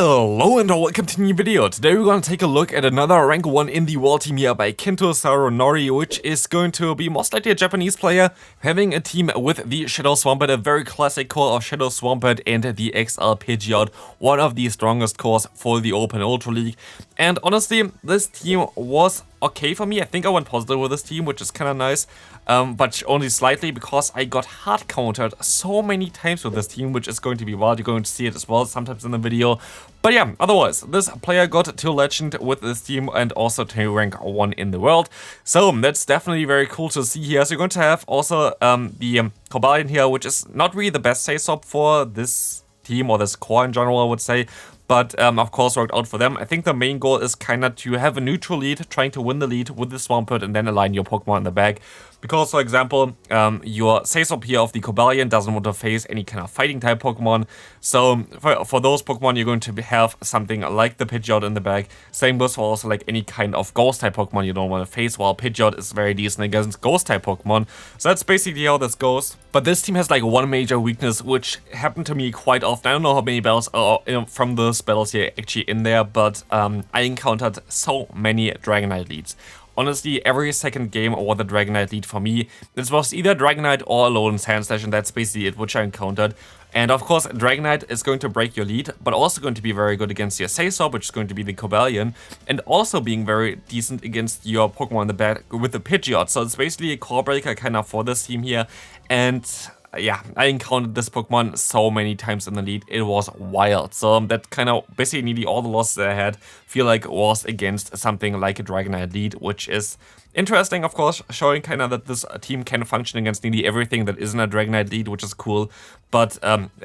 Hello and welcome to a new video. Today we're going to take a look at another rank 1 in the world team here by Kento Saronori, which is going to be most likely a Japanese player, having a team with the Shadow Swampert, a very classic core of Shadow Swampert, and the XL Pidgeot, one of the strongest cores for the Open Ultra League. And honestly, this team was okay for me. I think I went positive with this team, which is kind of nice, but only slightly because I got hard countered so many times with this team, which is going to be wild. You're going to see it as well sometimes in the video. But yeah, otherwise, this player got to Legend with this team and also to rank 1 in the world. So that's definitely very cool to see here. So you're going to have also the Cobalion here, which is not really the best face-up for this team or this core in general, I would say. But of course worked out for them. I think the main goal is kind of to have a neutral lead, trying to win the lead with the Swampert and then align your Pokemon in the back. Because, for example, your Sasop here of the Cobalion doesn't want to face any kind of fighting type Pokemon. So for those Pokemon, you're going to have something like the Pidgeot in the back. Same goes for also like any kind of Ghost type Pokemon you don't want to face, while Pidgeot is very decent against Ghost type Pokemon. So that's basically how this goes. But this team has like one major weakness, which happened to me quite often. I don't know how many battles are from the spells here actually in there, but I encountered so many Dragonite leads. Honestly, every second game was the Dragonite lead for me. This was either Dragonite or Alolan Sandslash, and that's basically it which I encountered. And of course, Dragonite is going to break your lead, but also going to be very good against your Sasop, which is going to be the Cobalion, and also being very decent against your Pokemon in the back with the Pidgeot. So it's basically a core breaker kind of for this team here. And yeah, I encountered this Pokemon so many times in the lead, it was wild. So that kind of basically nearly all the losses I had feel like was against something like a Dragonite lead, which is interesting, of course, showing kind of that this team can function against nearly everything that isn't a Dragonite lead, which is cool. But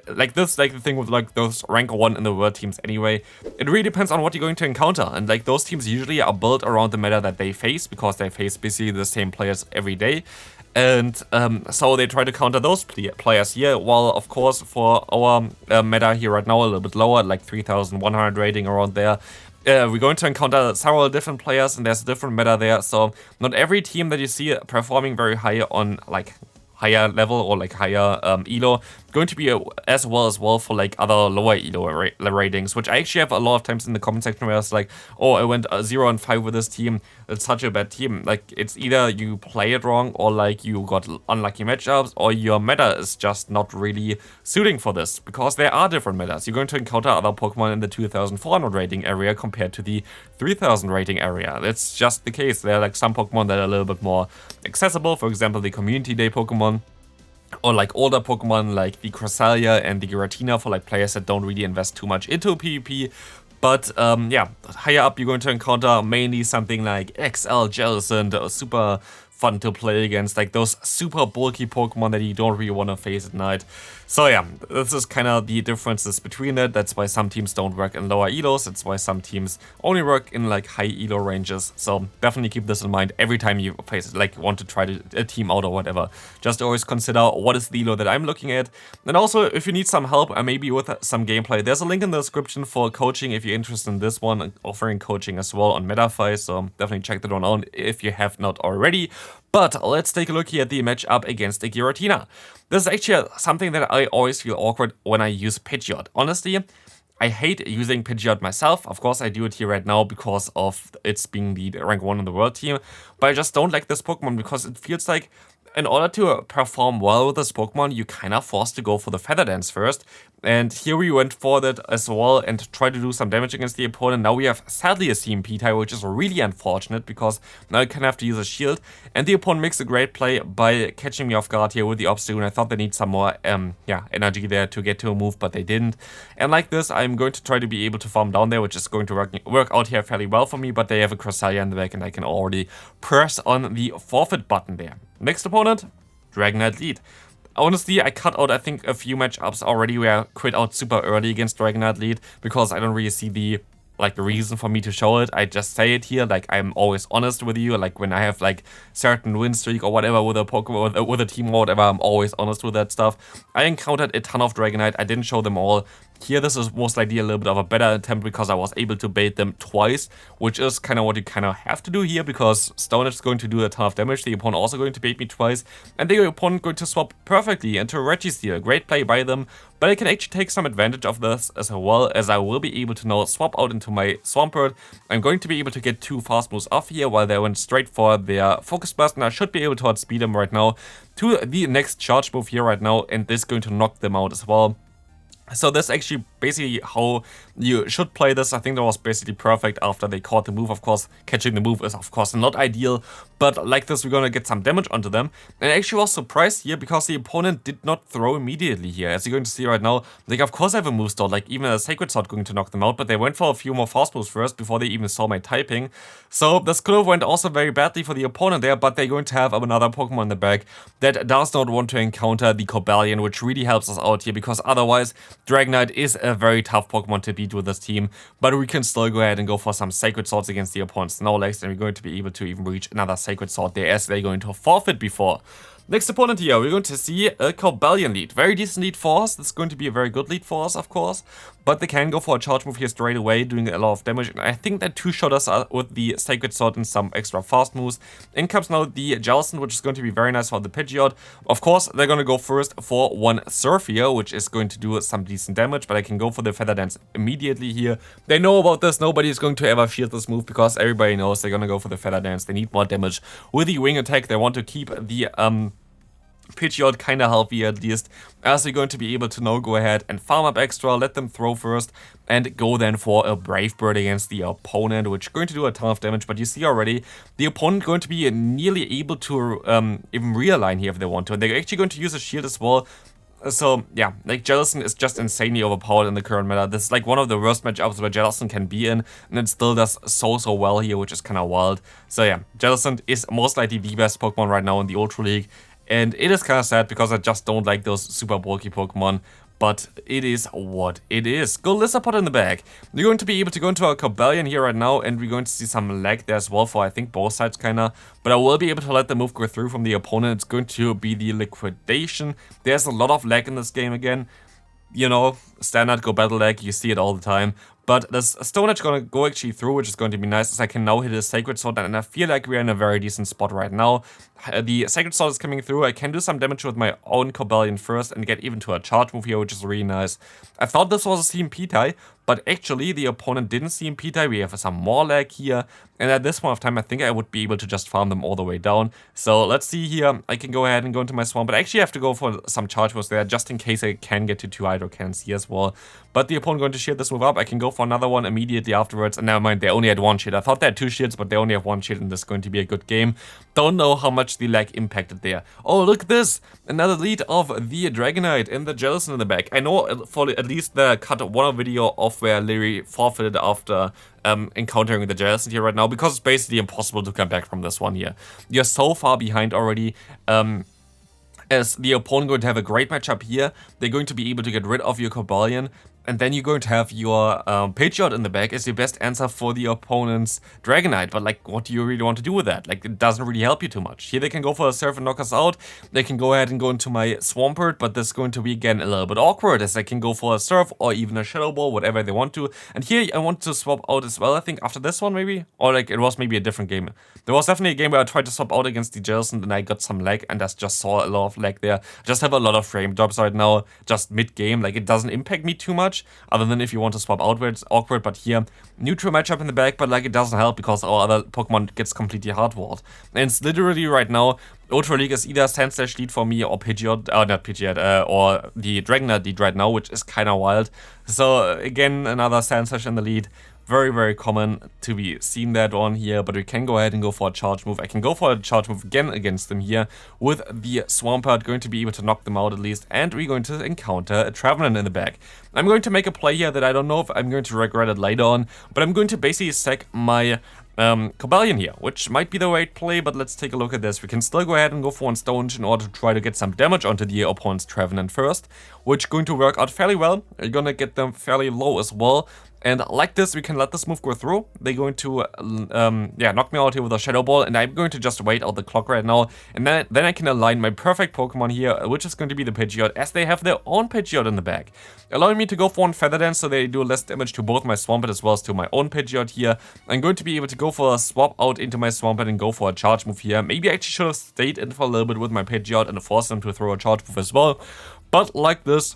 like the thing with like those rank 1 in the world teams anyway, it really depends on what you're going to encounter. And like those teams usually are built around the meta that they face, because they face basically the same players every day. And so they try to counter those players here, while of course for our meta here right now, a little bit lower, like 3,100 rating around there, we're going to encounter several different players and there's a different meta there. So not every team that you see performing very high on like higher level or like higher elo going to be as well for like other lower elo ratings, which I actually have a lot of times in the comment section where it's like, oh, I went 0-5 with this team, it's such a bad team. Like, it's either you play it wrong or like you got unlucky matchups or your meta is just not really suiting for this, because there are different metas. You're going to encounter other Pokemon in the 2,400 rating area compared to the 3,000 rating area. That's just the case. There are like some Pokemon that are a little bit more accessible, for example the Community Day Pokemon, or like older Pokemon like the Cresselia and the Giratina for like players that don't really invest too much into PvP. But yeah, higher up you're going to encounter mainly something like XL Jellicent, super fun to play against, like those super bulky Pokemon that you don't really want to face at night. So yeah, this is kind of the differences between it. That's why some teams don't work in lower elos. That's why some teams only work in like high elo ranges. So definitely keep this in mind every time you face it, like want to try a team out or whatever. Just always consider what is the elo that I'm looking at. And also, if you need some help, maybe with some gameplay, there's a link in the description for coaching if you're interested in this one, offering coaching as well on MetaFi. So definitely check that one out if you have not already. But let's take a look here at the matchup against the Giratina. This is actually something that I always feel awkward when I use Pidgeot. Honestly, I hate using Pidgeot myself. Of course, I do it here right now because of it's being the rank 1 in the world team. But I just don't like this Pokemon because it feels like in order to perform well with this Pokemon, you kind of forced to go for the Feather Dance first. And here we went for that as well and tried to do some damage against the opponent. Now we have sadly a CMP type, which is really unfortunate because now I kind of have to use a shield. And the opponent makes a great play by catching me off guard here with the obstacle. And I thought they need some more energy there to get to a move, but they didn't. And like this, I'm going to try to be able to farm down there, which is going to work out here fairly well for me. But they have a Cresselia in the back and I can already press on the forfeit button there. Next opponent, Dragonite lead. Honestly, I cut out, I think, a few matchups already where I quit out super early against Dragonite lead because I don't really see the reason for me to show it. I just say it here, like I'm always honest with you. Like when I have like certain win streak or whatever with a Pokemon, with a team or whatever, I'm always honest with that stuff. I encountered a ton of Dragonite. I didn't show them all Here, this is most likely a little bit of a better attempt because I was able to bait them twice, which is kind of what you kind of have to do here because Stone is going to do a ton of damage. The opponent also going to bait me twice, and the opponent going to swap perfectly into Registeel. Great play by them, but I can actually take some advantage of this as well, as I will be able to now swap out into my Swampert. I'm going to be able to get 2 fast moves off here while they went straight for their Focus Burst, and I should be able to outspeed them right now to the next charge move here right now, and this is going to knock them out as well. So that's actually basically how you should play this. I think that was basically perfect after they caught the move. Of course, catching the move is of course not ideal, but like this we're gonna get some damage onto them. And I actually was surprised here because the opponent did not throw immediately here. As you're going to see right now, like of course I have a move stall, like even a Sacred Sword going to knock them out, but they went for a few more fast moves first before they even saw my typing. So this could have went also very badly for the opponent there, but they're going to have another Pokemon in the back that does not want to encounter the Cobalion, which really helps us out here because otherwise Dragonite is a very tough Pokemon to beat with this team, but we can still go ahead and go for some Sacred Swords against the opponent's Snorlax, and we're going to be able to even reach another Sacred Sword there as they're going to forfeit before. Next opponent here, we're going to see a Cobalion lead. Very decent lead for us. This is going to be a very good lead for us, of course. But they can go for a charge move here straight away, doing a lot of damage. And I think that two-shot us with the Sacred Sword and some extra fast moves. In comes now the Jellicent, which is going to be very nice for the Pidgeot. Of course, they're going to go first for one Surf here, which is going to do some decent damage. But I can go for the Feather Dance immediately here. They know about this. Nobody is going to ever shield this move because everybody knows they're going to go for the Feather Dance. They need more damage with the Wing Attack. They want to keep the Pidgeot kind of healthy at least, as they're going to be able to now go ahead and farm up extra, let them throw first, and go then for a Brave Bird against the opponent, which is going to do a ton of damage. But you see already, the opponent going to be nearly able to even realign here if they want to, and they're actually going to use a shield as well. So yeah, like Jellicent is just insanely overpowered in the current meta. This is like one of the worst matchups where Jellicent can be in, and it still does so well here, which is kind of wild. So yeah, Jellicent is most likely the best Pokemon right now in the Ultra League. And it is kind of sad because I just don't like those super bulky Pokemon. But it is what it is. Go Lizardpod in the back. We're going to be able to go into a Cobalion here right now, and we're going to see some lag there as well for I think both sides kinda. But I will be able to let the move go through from the opponent. It's going to be the Liquidation. There's a lot of lag in this game again. You know, standard Go Battle lag, you see it all the time. But this Stone Edge gonna go actually through, which is going to be nice, as I can now hit a Sacred Sword, and I feel like we're in a very decent spot right now. The Sacred Sword is coming through. I can do some damage with my own Cobalion first and get even to a charge move here, which is really nice. I thought this was a CMP tie, but actually the opponent didn't CMP tie. We have some more lag here, and at this point of time I think I would be able to just farm them all the way down. So let's see here. I can go ahead and go into my Swamp, but I actually have to go for some charge moves there just in case I can get to 2 Hydro Cannons here as well. But the opponent going to shield this move up. I can go for another one immediately afterwards. And never mind, they only had 1 shield. I thought they had 2 shields, but they only have 1 shield, and this is going to be a good game. Don't know how much the lag impacted there. Oh, look at this! Another lead of the Dragonite and the Jellicent in the back. I know for at least the cut one video off where Lyri forfeited after encountering the Jellicent here right now, because it's basically impossible to come back from this one here. You're so far behind already. As the opponent going to have a great matchup here, they're going to be able to get rid of your Cobalion, and then you're going to have your Pidgeot in the back as your best answer for the opponent's Dragonite. But like, what do you really want to do with that? Like, it doesn't really help you too much. Here they can go for a Surf and knock us out. They can go ahead and go into my Swampert, but this is going to be again a little bit awkward, as they can go for a Surf or even a Shadow Ball, whatever they want to. And here I want to swap out as well, I think, after this one maybe? Or like, it was maybe a different game. There was definitely a game where I tried to swap out against the Jellicent and I got some lag, and I just saw a lot of lag there. I just have a lot of frame drops right now, just mid-game. Like, it doesn't impact me too much, other than if you want to swap outwards, awkward. But here, neutral matchup in the back, but like, it doesn't help because our other Pokemon gets completely hardwalled. And it's literally right now, Ultra League is either Sand/Slash lead for me or Pidgeot, not Pidgeot, or the Dragonite lead right now, which is kind of wild. So again, another Sand/Slash in the lead. Very, very common to be seen that on here, but we can go ahead and go for a charge move. I can go for a charge move again against them here with the Swampert, going to be able to knock them out at least, and we're going to encounter a Trevenant in the back. I'm going to make a play here that I don't know if I'm going to regret it later on, but I'm going to basically sack my Cobalion here, which might be the right play, but let's take a look at this. We can still go ahead and go for one Stone in order to try to get some damage onto the opponent's Trevenant first, which is going to work out fairly well. You're gonna get them fairly low as well, And like this, we can let this move go through. They're going to, knock me out here with a Shadow Ball, and I'm going to just wait out the clock right now. And then I can align my perfect Pokemon here, which is going to be the Pidgeot, as they have their own Pidgeot in the back, allowing me to go for one Feather Dance, so they do less damage to both my Swampert as well as to my own Pidgeot here. I'm going to be able to go for a swap out into my Swampert and go for a charge move here. Maybe I actually should have stayed in for a little bit with my Pidgeot and forced them to throw a charge move as well. But like this,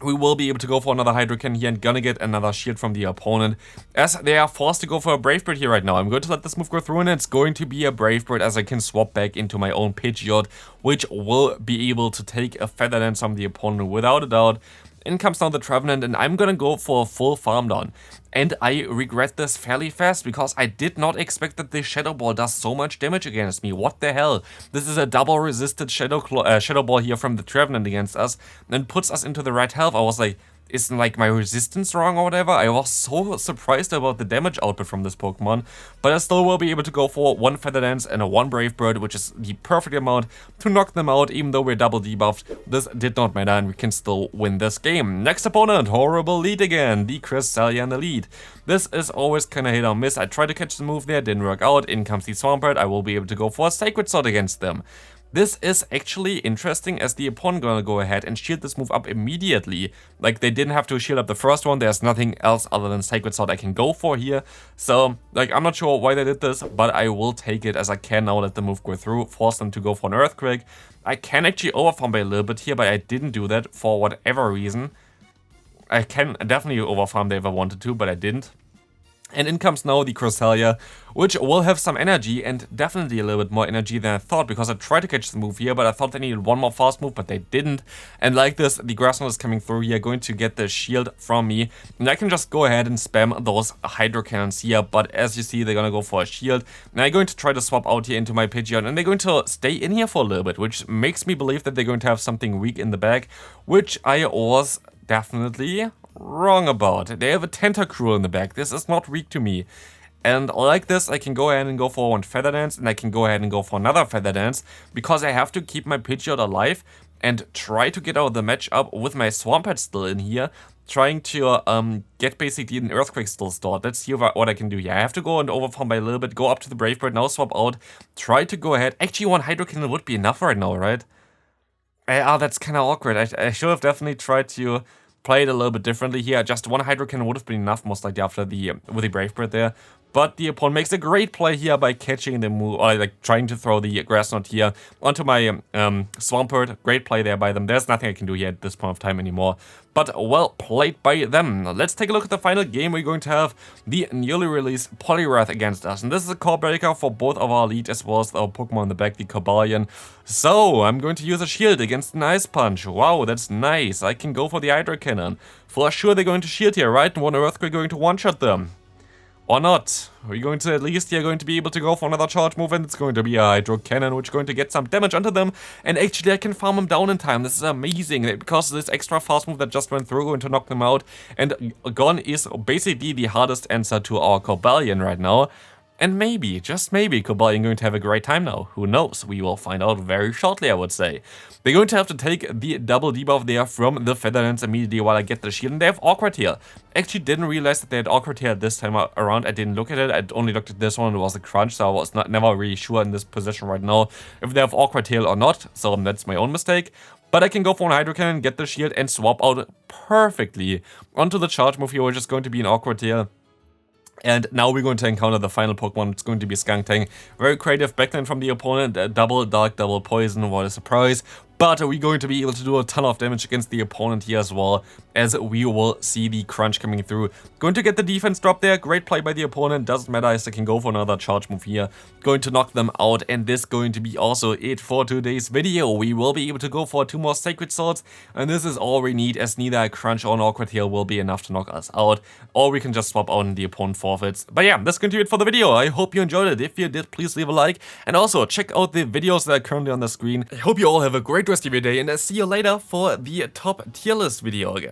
we will be able to go for another Hydro Cannon here and gonna get another shield from the opponent, as they are forced to go for a Brave Bird here right now. I'm going to let this move go through, and it's going to be a Brave Bird, as I can swap back into my own Pidgeot, which will be able to take a Feather Dance from the opponent without a doubt. In comes now the Trevenant, and I'm gonna go for a full farm down. And I regret this fairly fast, because I did not expect that the Shadow Ball does so much damage against me. What the hell? This is a double resisted Shadow Ball here from the Trevenant against us, and puts us into the red health. I was like, isn't like my resistance wrong or whatever? I was so surprised about the damage output from this Pokemon, but I still will be able to go for one Feather Dance and a one Brave Bird, which is the perfect amount to knock them out. Even though we're double debuffed, this did not matter, and we can still win this game. Next opponent, horrible lead again, the Cresselia in the lead. This is always kinda hit or miss. I tried to catch the move there, didn't work out. In comes the Swampert. I will be able to go for a Sacred Sword against them. This is actually interesting, as the opponent gonna go ahead and shield this move up immediately. Like, they didn't have to shield up the first one. There's nothing else other than Sacred Sword I can go for here. So, like, I'm not sure why they did this, but I will take it, as I can now let the move go through, force them to go for an Earthquake. I can actually overfarm by a little bit here, but I didn't do that for whatever reason. I can definitely overfarm there if I wanted to, but I didn't. And in comes now the Cresselia, which will have some energy, and definitely a little bit more energy than I thought, because I tried to catch the move here, but I thought they needed one more fast move, but they didn't. And like this, the Grass Knot is coming through here, going to get the shield from me, and I can just go ahead and spam those Hydro Cannons here. But as you see, they're gonna go for a shield, and I'm going to try to swap out here into my Pidgeot, and they're going to stay in here for a little bit, which makes me believe that they're going to have something weak in the back, which I was definitely wrong about. They have a Tentacruel in the back. This is not weak to me. And like this, I can go ahead and go for one Feather Dance, and I can go ahead and go for another Feather Dance, because I have to keep my Pidgeot alive and try to get out of the matchup with my Swampert still in here, trying to get basically an Earthquake still stored. Let's see what I can do here. I have to go and overfarm by a little bit, go up to the Brave Bird, now swap out, try to go ahead. Actually, one Hydro Cannon would be enough right now, right? That's kind of awkward. I should have definitely tried to play it a little bit differently here. Just one Hydro Cannon would have been enough, most likely, after with the Brave Bird there. But the opponent makes a great play here by catching the move, or like trying to throw the Grass Knot here onto my Swampert. Great play there by them. There's nothing I can do here at this point of time anymore. But well played by them. Let's take a look at the final game. We're going to have the newly released Poliwrath against us. And this is a core breaker for both of our lead as well as our Pokemon in the back, the Cobalion. So I'm going to use a shield against an Ice Punch. Wow, that's nice. I can go for the Hydro Cannon. For sure they're going to shield here, right? And one Earthquake going to one-shot them. Or not. We're going to, at least here, going to be able to go for another charge move, and it's going to be a Hydro Cannon, which is going to get some damage onto them. And actually, I can farm them down in time. This is amazing, because this extra fast move that just went through, going to knock them out. And Gone is basically the hardest answer to our Cobalion right now. And maybe, just maybe, Cobalion going to have a great time now. Who knows? We will find out very shortly, I would say. They're going to have to take the double debuff there from the Feather Dance immediately while I get the shield. And they have Awkward Tail. Actually didn't realize that they had Awkward Tail this time around. I didn't look at it. I only looked at this one. It was a crunch, so I was never really sure in this position right now if they have Awkward Tail or not. So that's my own mistake. But I can go for an Hydro Cannon, get the shield, and swap out perfectly onto the charge move here, which is going to be an Awkward Tail. And now we're going to encounter the final Pokemon. It's going to be Skuntank. Very creative backline from the opponent. Double Dark, double Poison. What a surprise. But we're going to be able to do a ton of damage against the opponent here as well, as we will see the crunch coming through. Going to get the defense drop there. Great play by the opponent. Doesn't matter, as I can go for another charge move here. Going to knock them out. And this is going to be also it for today's video. We will be able to go for 2 more Sacred Swords. And this is all we need, as neither a crunch or an Awkward Tail will be enough to knock us out. Or we can just swap out and the opponent forfeits. But yeah, that's going to be it for the video. I hope you enjoyed it. If you did, please leave a like. And also, check out the videos that are currently on the screen. I hope you all have a great rest of your day, and I'll see you later for the top tier list video again.